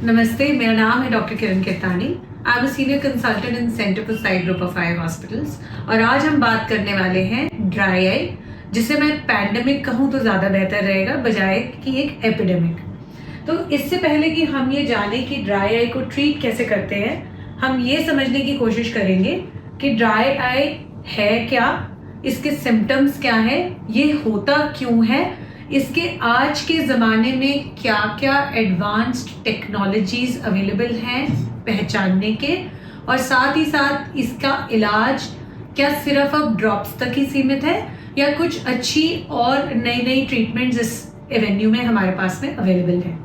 नमस्ते, मेरा नाम है doctor Kiran Ketani. I am senior consultant in centre for sight group of eye hospitals और आज हम बात करने वाले हैं ड्राई आई, जिसे मैं पैंडेमिक कहूँ तो ज़्यादा बेहतर रहेगा बजाय कि एक एपिडेमिक। तो इससे पहले कि हम ये जाने कि ड्राई आई को ट्रीट कैसे करते हैं, हम ये समझने की कोशिश करेंगे कि ड्राई आई है क्या, इसके सिम्टम्स क्या है, ये होता क्यों है, इसके आज के ज़माने में क्या क्या एडवांस्ड टेक्नोलॉजीज अवेलेबल हैं पहचानने के, और साथ ही साथ इसका इलाज क्या सिर्फ अब ड्रॉप्स तक ही सीमित है या कुछ अच्छी और नई नई ट्रीटमेंट्स इस एवेन्यू में हमारे पास में अवेलेबल है।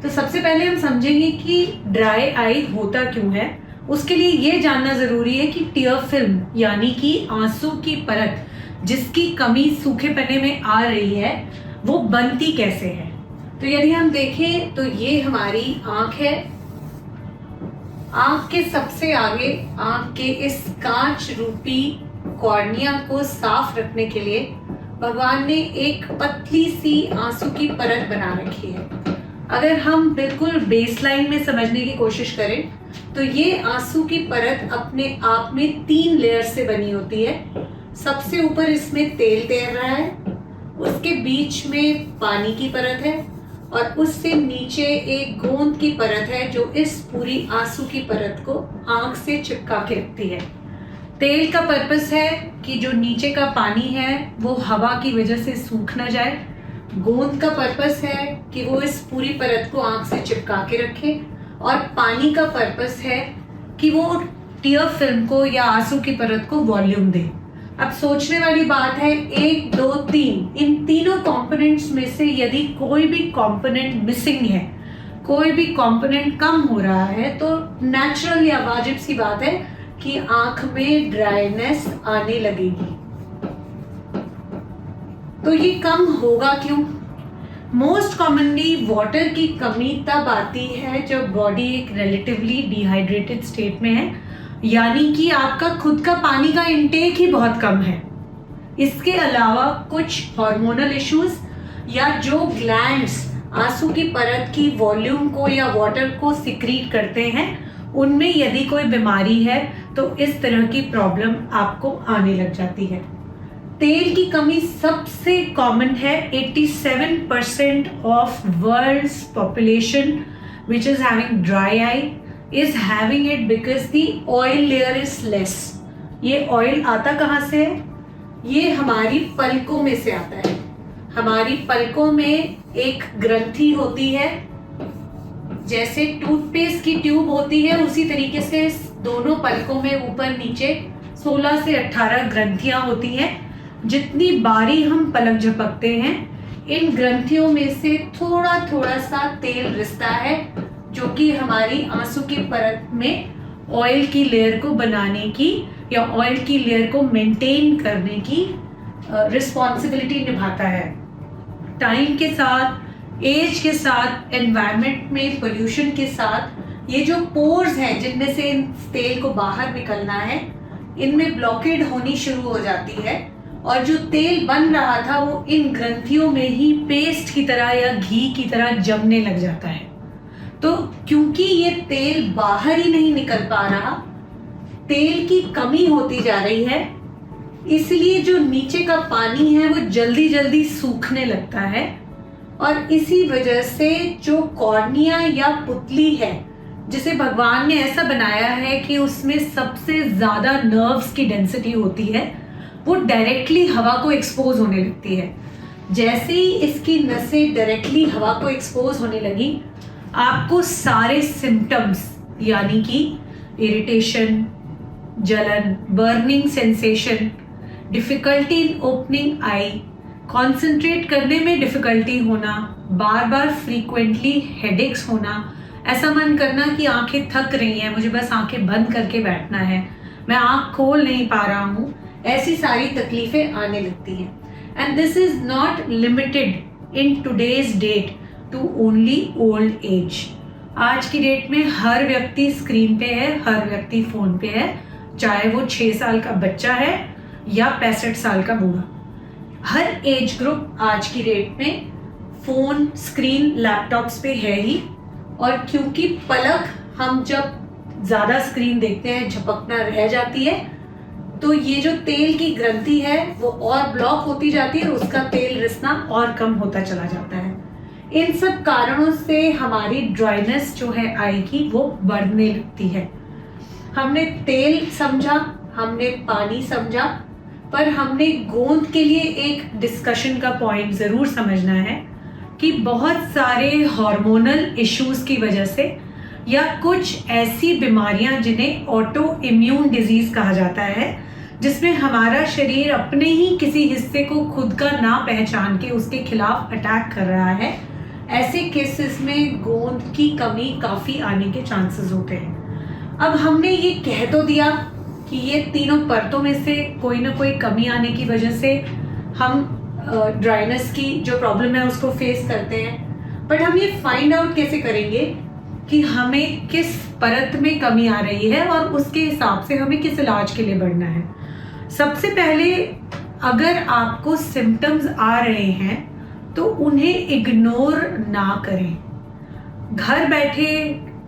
तो सबसे पहले हम समझेंगे कि ड्राई आई होता क्यों है। उसके लिए ये जानना ज़रूरी है कि टीयर फिल्म यानी कि आंसू की परत जिसकी कमी सूखेपने में आ रही है वो बनती कैसे है। तो यदि हम देखें तो ये हमारी आंख है। आंख के सबसे आगे आंख के इस कांच रूपी कॉर्निया को साफ रखने के लिए भगवान ने एक पतली सी आंसू की परत बना रखी है। अगर हम बिल्कुल बेसलाइन में समझने की कोशिश करें तो ये आंसू की परत अपने आप में 3 लेयर से बनी होती है। सबसे ऊपर इसमें तेल तैर रहा है, उसके बीच में पानी की परत है और उससे नीचे एक गोंद की परत है जो इस पूरी आंसू की परत को आंख से चिपका के रखती है। तेल का पर्पस है कि जो नीचे का पानी है वो हवा की वजह से सूख ना जाए। गोंद का पर्पस है कि वो इस पूरी परत को आंख से चिपका के रखे, और पानी का पर्पस है कि वो टीयर फिल्म को या आंसू की परत को वॉल्यूम दे। अब सोचने वाली बात है 1, 2, 3 इन तीनों कंपोनेंट्स में से यदि कोई भी कंपोनेंट मिसिंग है, कोई भी कंपोनेंट कम हो रहा है, तो नेचुरल या वाजिब सी बात है कि आंख में ड्राइनेस आने लगेगी। तो ये कम होगा क्यों? मोस्ट कॉमनली वाटर की कमी तब आती है जब बॉडी एक रिलेटिवली डिहाइड्रेटेड स्टेट में है, यानी कि आपका खुद का पानी का इंटेक ही बहुत कम है। इसके अलावा कुछ हार्मोनल इश्यूज या जो ग्लैंड्स आंसू की परत की वॉल्यूम को या वाटर को सिक्रीट करते हैं उनमें यदि कोई बीमारी है तो इस तरह की प्रॉब्लम आपको आने लग जाती है। तेल की कमी सबसे कॉमन है। 87% of world's population which is having dry eye is having it because the oil layer is less। ये ऑयल आता कहाँ से है? ये हमारी पलकों में से आता है। हमारी पलकों में एक ग्रंथि होती है, जैसे टूथपेस्ट की ट्यूब होती है उसी तरीके से दोनों पलकों में ऊपर नीचे 16 से 18 ग्रंथियां होती हैं। जितनी बारी हम पलक झपकते हैं इन ग्रंथियों में से थोड़ा थोड़ा सा तेल रिसता है जो कि हमारी आंसू की परत में ऑयल की लेयर को बनाने की या ऑयल की लेयर को मेंटेन करने की रिस्पॉन्सिबिलिटी निभाता है। टाइम के साथ, एज के साथ, एनवायरनमेंट में पोल्यूशन के साथ ये जो पोर्स हैं जिनमें से इन तेल को बाहर निकलना है, इनमें ब्लॉकेड होनी शुरू हो जाती है और जो तेल बन रहा था वो इन ग्रंथियों में ही पेस्ट की तरह या घी की तरह जमने लग जाता है। तो क्योंकि ये तेल बाहर ही नहीं निकल पा रहा, तेल की कमी होती जा रही है, इसलिए जो नीचे का पानी है वो जल्दी जल्दी सूखने लगता है और इसी वजह से जो कॉर्निया या पुतली है जिसे भगवान ने ऐसा बनाया है कि उसमें सबसे ज्यादा नर्व्स की डेंसिटी होती है, वो डायरेक्टली हवा को एक्सपोज होने लगती है। जैसे ही इसकी नसें डायरेक्टली हवा को एक्सपोज होने लगी, आपको सारे सिम्टम्स यानी कि इरिटेशन, जलन, burning sensation, difficulty in opening I, concentrate करने में डिफिकल्टी होना, बार बार फ्रीक्वेंटली हेडेक्स होना, ऐसा मन करना कि आंखें थक रही हैं, मुझे बस आंखें बंद करके बैठना है, मैं आंख खोल नहीं पा रहा हूँ, ऐसी सारी तकलीफें आने लगती हैं। And this is not limited in today's date to only old age. आज की डेट में हर व्यक्ति स्क्रीन पे है, हर व्यक्ति फोन पे है, चाहे वो 6 साल का बच्चा है या 65 साल का बूढ़ा। हर एज ग्रुप आज की डेट में फोन, स्क्रीन, लैपटॉप्स पे है ही, और क्योंकि पलक हम जब ज़्यादा स्क्रीन देखते हैं झपकना रह जाती है, तो ये जो तेल की ग्रंथि है वो और ब्लॉक होती जाती है, उसका तेल रिसना और कम होता चला जाता है। इन सब कारणों से हमारी ड्राइनेस जो है आई की वो बढ़ने लगती है। हमने तेल समझा, हमने पानी समझा, पर हमने गोंद के लिए एक डिस्कशन का पॉइंट ज़रूर समझना है कि बहुत सारे हार्मोनल इश्यूज की वजह से या कुछ ऐसी बीमारियां जिन्हें ऑटो इम्यून डिजीज कहा जाता है, जिसमें हमारा शरीर अपने ही किसी हिस्से को खुद का ना पहचान के उसके खिलाफ अटैक कर रहा है, ऐसे केसेस में गोंद की कमी काफ़ी आने के चांसेस होते हैं। अब हमने ये कह तो दिया कि ये तीनों परतों में से कोई ना कोई कमी आने की वजह से हम ड्राइनेस की जो प्रॉब्लम है उसको फेस करते हैं, बट हम ये फाइंड आउट कैसे करेंगे कि हमें किस परत में कमी आ रही है और उसके हिसाब से हमें किस इलाज के लिए बढ़ना है। सबसे पहले, अगर आपको सिम्टम्स आ रहे हैं तो उन्हें इग्नोर ना करें। घर बैठे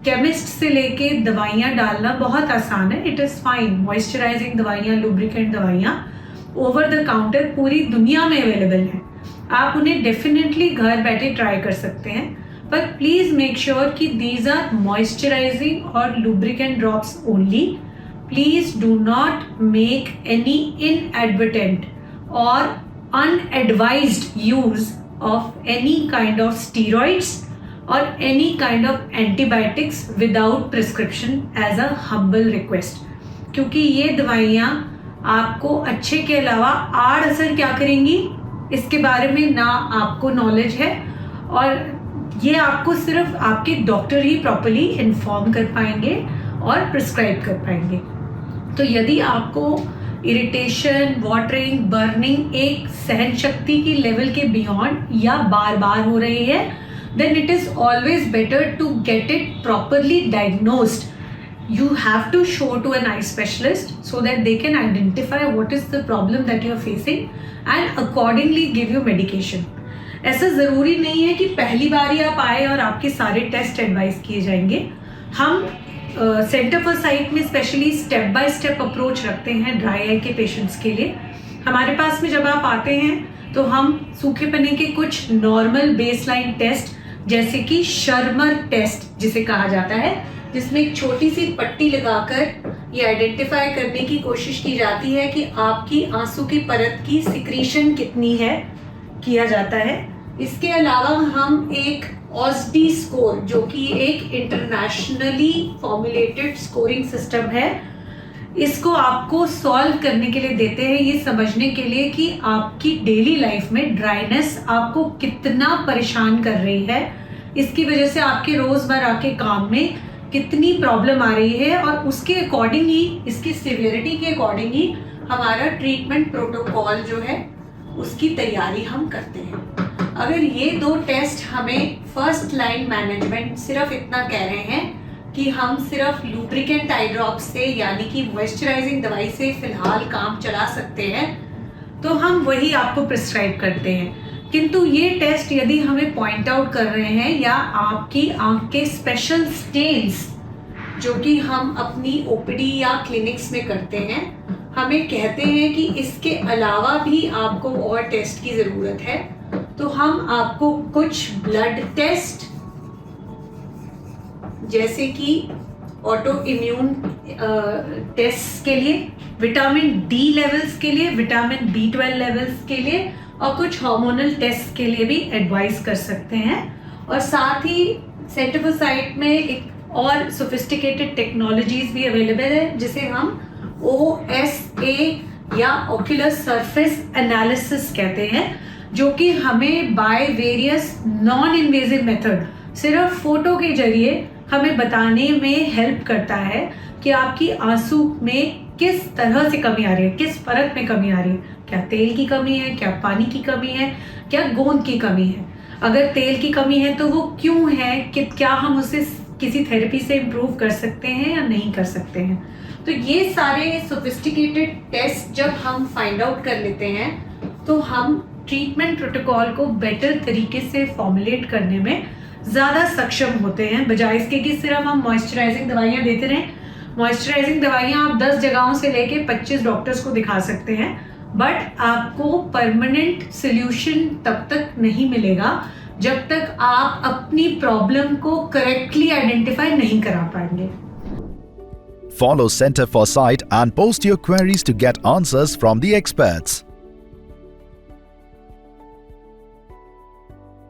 केमिस्ट से लेके दवाइयाँ डालना बहुत आसान है, इट इज़ फाइन। मॉइस्चराइजिंग दवाइयाँ, लुब्रिकेंट दवाइयाँ ओवर द काउंटर पूरी दुनिया में अवेलेबल हैं, आप उन्हें डेफिनेटली घर बैठे ट्राई कर सकते हैं, पर प्लीज़ मेक श्योर कि दीज आर मॉइस्चराइजिंग और lubricant drops only. Please do not make any inadvertent और अनएडवाइज्ड use of any kind of steroids or any kind of antibiotics without prescription as a humble request, क्योंकि ये दवाइयाँ आपको अच्छे के अलावा आड़ असर क्या करेंगी इसके बारे में ना आपको नॉलेज है, और ये आपको सिर्फ आपके डॉक्टर ही प्रॉपर्ली इन्फॉर्म कर पाएंगे और प्रिस्क्राइब कर पाएंगे। तो यदि आपको इरिटेशन, वाटरिंग, बर्निंग एक सहन शक्ति की लेवल के बियॉन्ड या बार बार हो रही है, then it is always better to get it properly diagnosed. You have to show to an eye specialist so that they can identify what is the problem that you are facing and accordingly give you medication. ऐसा ज़रूरी नहीं है कि पहली बार ही आप आए और आपके सारे टेस्ट एडवाइस किए जाएंगे। हम सेंटर फॉर साइट में specially step by step approach रखते हैं ड्राई आई के पेशेंट्स के लिए। हमारे पास में जब आप आते हैं तो हम सूखेपने के कुछ नॉर्मल बेसलाइन टेस्ट, जैसे कि शर्मर टेस्ट जिसे कहा जाता है, जिसमें एक छोटी सी पट्टी लगाकर ये आइडेंटिफाई करने की कोशिश की जाती है कि आपकी आंसू की परत की सिक्रीशन कितनी है, किया जाता है। इसके अलावा हम एक ऑस्डी स्कोर, जो कि एक इंटरनेशनली फॉर्मुलेटेड स्कोरिंग सिस्टम है, इसको आपको सॉल्व करने के लिए देते हैं, ये समझने के लिए कि आपकी डेली लाइफ में ड्राइनेस आपको कितना परेशान कर रही है, इसकी वजह से आपके रोज़मर्रा के काम में कितनी प्रॉब्लम आ रही है, और उसके अकॉर्डिंग ही, इसकी सिवियरिटी के अकॉर्डिंग ही हमारा ट्रीटमेंट प्रोटोकॉल जो है उसकी तैयारी हम करते हैं। अगर ये दो टेस्ट हमें फर्स्ट लाइन मैनेजमेंट सिर्फ इतना कह रहे हैं कि हम सिर्फ लुब्रिकेंट आई ड्रॉप से यानी कि मॉइस्चराइजिंग दवाई से फिलहाल काम चला सकते हैं, तो हम वही आपको प्रिस्क्राइब करते हैं। किंतु ये टेस्ट यदि हमें पॉइंट आउट कर रहे हैं या आपकी आंख के स्पेशल स्टेन्स जो कि हम अपनी ओपीडी या क्लिनिक्स में करते हैं, हमें कहते हैं कि इसके अलावा भी आपको और टेस्ट की ज़रूरत है, तो हम आपको कुछ ब्लड टेस्ट जैसे कि ऑटो इम्यून टेस्ट के लिए, विटामिन डी लेवल्स के लिए, विटामिन B12 लेवल्स के लिए और कुछ हार्मोनल टेस्ट के लिए भी एडवाइस कर सकते हैं। और साथ ही सेंटर फॉर साइट में एक और सोफिस्टिकेटेड टेक्नोलॉजीज भी अवेलेबल है जिसे हम OSA या ओक्यूलर सरफेस एनालिसिस कहते हैं, जो कि हमें by various non invasive method सिर्फ फोटो के जरिए हमें बताने में हेल्प करता है कि आपकी आंसू में किस तरह से कमी आ रही है, किस परत में कमी आ रही है, क्या तेल की कमी है, क्या पानी की कमी है, क्या गोंद की कमी है। अगर तेल की कमी है तो वो क्यों है, कि क्या हम उसे किसी थेरेपी से इम्प्रूव कर सकते हैं या नहीं कर सकते हैं। तो ये सारे सोफिस्टिकेटेड टेस्ट जब हम फाइंड आउट कर लेते हैं तो हम ट्रीटमेंट प्रोटोकॉल को बेटर तरीके से फॉर्मुलेट करने में ज़्यादा सक्षम होते हैं, बजाय इसके कि सिर्फ हम मॉइस्चराइजिंग दवाइयाँ देते रहें। मॉइस्चराइजिंग दवाइयाँ आप 10 जगहों से लेके 25 डॉक्टर्स को दिखा सकते हैं, बट आपको परमानेंट सोल्यूशन तब तक नहीं मिलेगा जब तक आप अपनी प्रॉब्लम को करेक्टली आइडेंटिफाई नहीं करा पाएंगे। Follow Center for Sight and post your queries to get answers from the experts.